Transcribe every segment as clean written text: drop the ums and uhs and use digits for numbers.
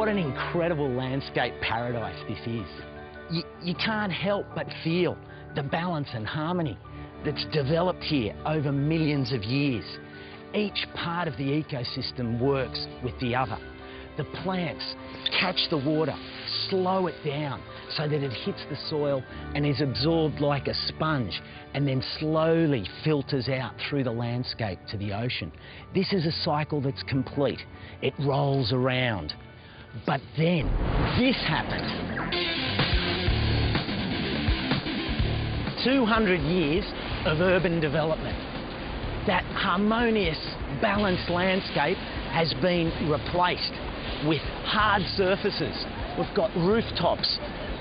What an incredible landscape paradise this is. You can't help but feel the balance and harmony that's developed here over millions of years. Each part of the ecosystem works with the other. The plants catch the water, slow it down so that it hits the soil and is absorbed like a sponge and then slowly filters out through the landscape to the ocean. This is a cycle that's complete. It rolls around. But then this happened. 200 years of urban development. That harmonious, balanced landscape has been replaced with hard surfaces. We've got rooftops,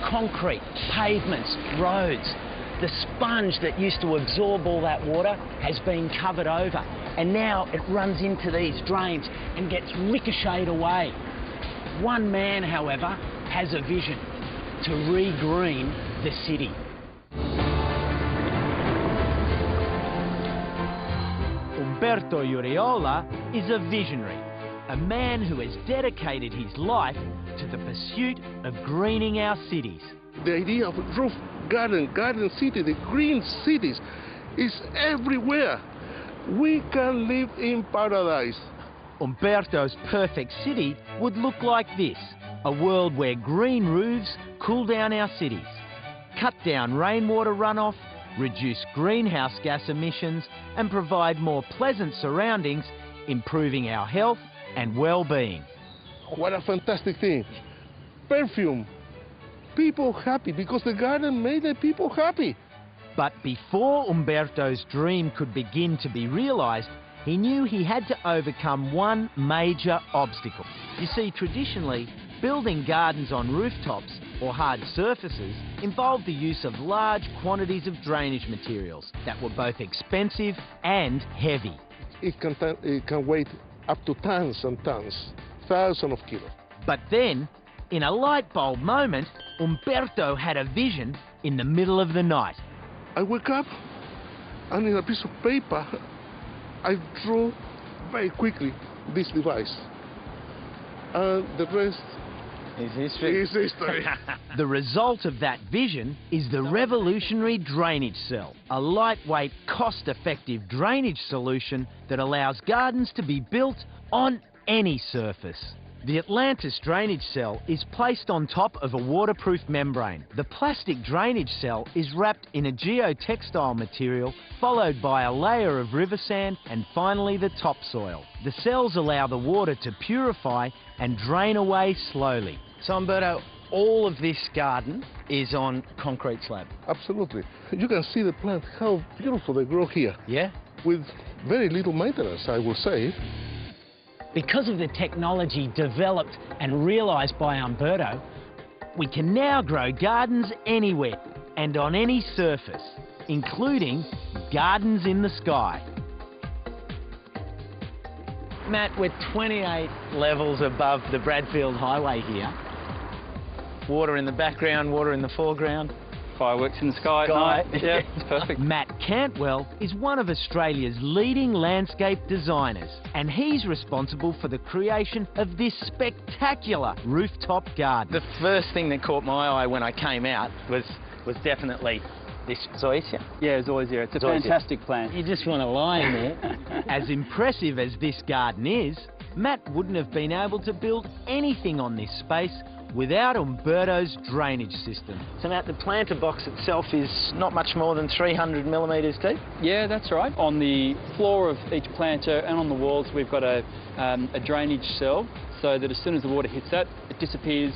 concrete, pavements, roads. The sponge that used to absorb all that water has been covered over, and now it runs into these drains and gets ricocheted away. One man, however, has a vision to re-green the city. Umberto Uriola is a visionary, a man who has dedicated his life to the pursuit of greening our cities. The idea of roof garden city, the green cities, is everywhere. We can live in paradise. Umberto's perfect city would look like this: a world where green roofs cool down our cities, cut down rainwater runoff, reduce greenhouse gas emissions and provide more pleasant surroundings, improving our health and well-being. What a fantastic thing. Perfume. People happy because the garden made the people happy. But before Umberto's dream could begin to be realised, he knew he had to overcome one major obstacle. You see, traditionally, building gardens on rooftops or hard surfaces involved the use of large quantities of drainage materials that were both expensive and heavy. It can weigh up to tons and tons, thousands of kilos. But then, in a light bulb moment, Umberto had a vision in the middle of the night. I wake up and in a piece of paper, I draw very quickly this device. And the rest is history. Is history. The result of that vision is the revolutionary drainage cell, a lightweight, cost-effective drainage solution that allows gardens to be built on any surface. The Atlantis drainage cell is placed on top of a waterproof membrane. The plastic drainage cell is wrapped in a geotextile material, followed by a layer of river sand and finally the topsoil. The cells allow the water to purify and drain away slowly. So Umberto, all of this garden is on concrete slab? Absolutely. You can see the plant, how beautiful they grow here. Yeah? With very little maintenance, I will say. Because of the technology developed and realised by Umberto, we can now grow gardens anywhere and on any surface, including gardens in the sky. Matt, we're 28 levels above the Bradfield Highway here. Water in the background, water in the foreground. Fireworks in the sky at night. Yeah, it's perfect. Matt Cantwell is one of Australia's leading landscape designers, and he's responsible for the creation of this spectacular rooftop garden. The first thing that caught my eye when I came out was definitely this zoysia. Yeah, zoysia. It's a fantastic plant. You just want to lie in there. As impressive as this garden is, Matt wouldn't have been able to build anything on this space without Umberto's drainage system. So Matt, the planter box itself is not much more than 300 millimetres deep? Yeah, that's right. On the floor of each planter and on the walls we've got a drainage cell, so that as soon as the water hits that, it disappears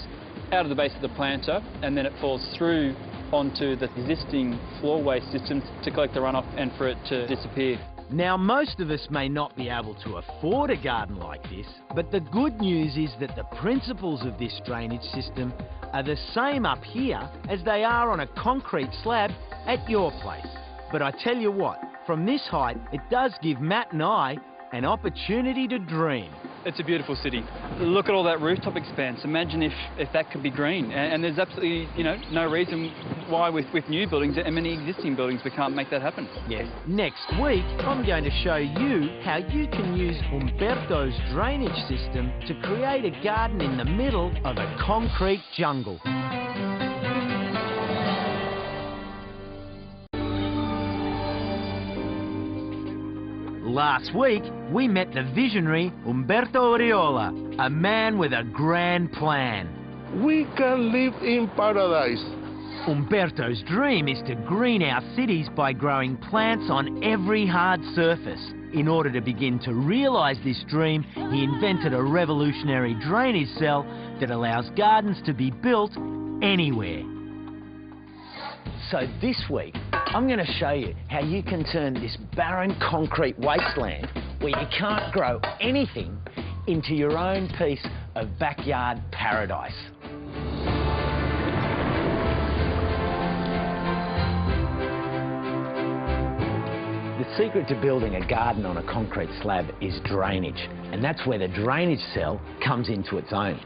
out of the base of the planter and then it falls through onto the existing floor waste system to collect the runoff and for it to disappear. Now, most of us may not be able to afford a garden like this, but the good news is that the principles of this drainage system are the same up here as they are on a concrete slab at your place. But I tell you what, from this height, it does give Matt and I an opportunity to dream. It's a beautiful city. Look at all that rooftop expanse. Imagine if that could be green. And there's absolutely, no reason why with new buildings and many existing buildings we can't make that happen. Yes. Next week, I'm going to show you how you can use Umberto's drainage system to create a garden in the middle of a concrete jungle. Last week, we met the visionary Umberto Oriola, a man with a grand plan. We can live in paradise. Umberto's dream is to green our cities by growing plants on every hard surface. In order to begin to realise this dream, he invented a revolutionary drainage cell that allows gardens to be built anywhere. So this week, I'm going to show you how you can turn this barren concrete wasteland where you can't grow anything into your own piece of backyard paradise. The secret to building a garden on a concrete slab is drainage, and that's where the drainage cell comes into its own.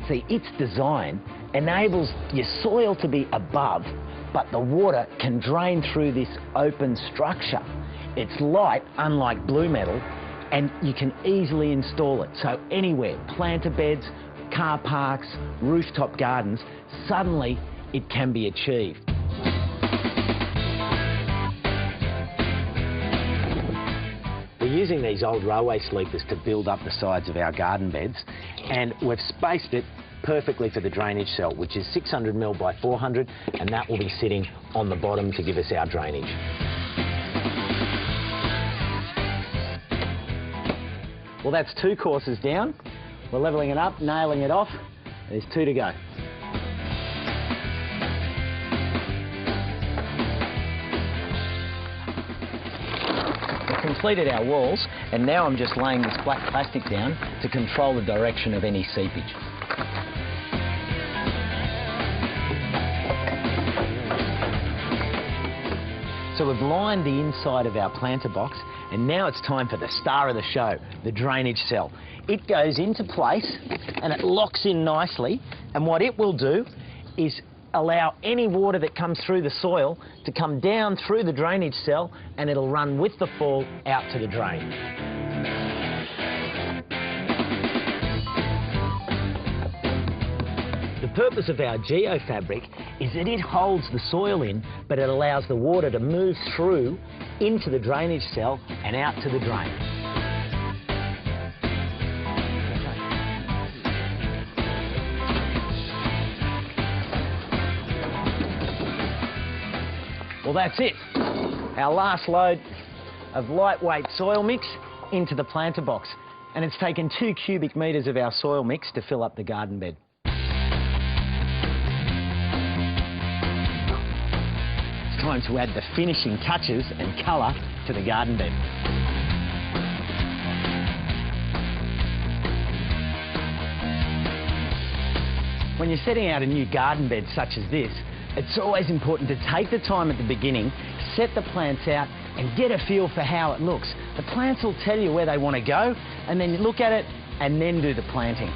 See, its design enables your soil to be above, but the water can drain through this open structure. It's light, unlike blue metal, and you can easily install it. So anywhere, planter beds, car parks, rooftop gardens, suddenly it can be achieved. We're using these old railway sleepers to build up the sides of our garden beds, and we've spaced it perfectly for the drainage cell, which is 600 mil by 400, and that will be sitting on the bottom to give us our drainage. Well, that's 2 courses down. We're levelling it up, nailing it off. There's 2 to go. We've completed our walls, and now I'm just laying this black plastic down to control the direction of any seepage. So we've lined the inside of our planter box, and now it's time for the star of the show, the drainage cell. It goes into place and it locks in nicely, and what it will do is allow any water that comes through the soil to come down through the drainage cell, and it'll run with the fall out to the drain. The purpose of our geofabric is that it holds the soil in, but it allows the water to move through into the drainage cell and out to the drain. Well, that's it. Our last load of lightweight soil mix into the planter box. And it's taken 2 cubic metres of our soil mix to fill up the garden bed. Time to add the finishing touches and colour to the garden bed. When you're setting out a new garden bed such as this, it's always important to take the time at the beginning, set the plants out and get a feel for how it looks. The plants will tell you where they want to go, and then you look at it and then do the planting.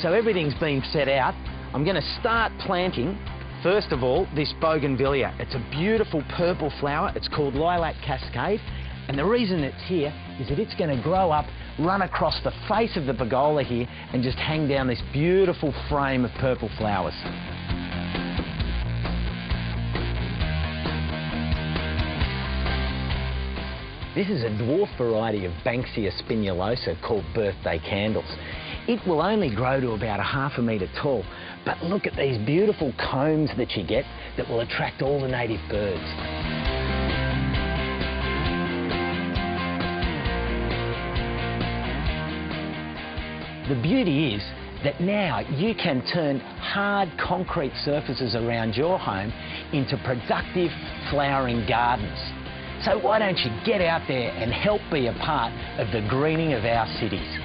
So everything's been set out. I'm going to start planting, first of all, this bougainvillea. It's a beautiful purple flower. It's called Lilac Cascade. And the reason it's here is that it's going to grow up, run across the face of the pergola here, and just hang down this beautiful frame of purple flowers. This is a dwarf variety of Banksia spinulosa called birthday candles. It will only grow to about 1/2 metre tall, but look at these beautiful combs that you get that will attract all the native birds. The beauty is that now you can turn hard concrete surfaces around your home into productive flowering gardens. So why don't you get out there and help be a part of the greening of our cities?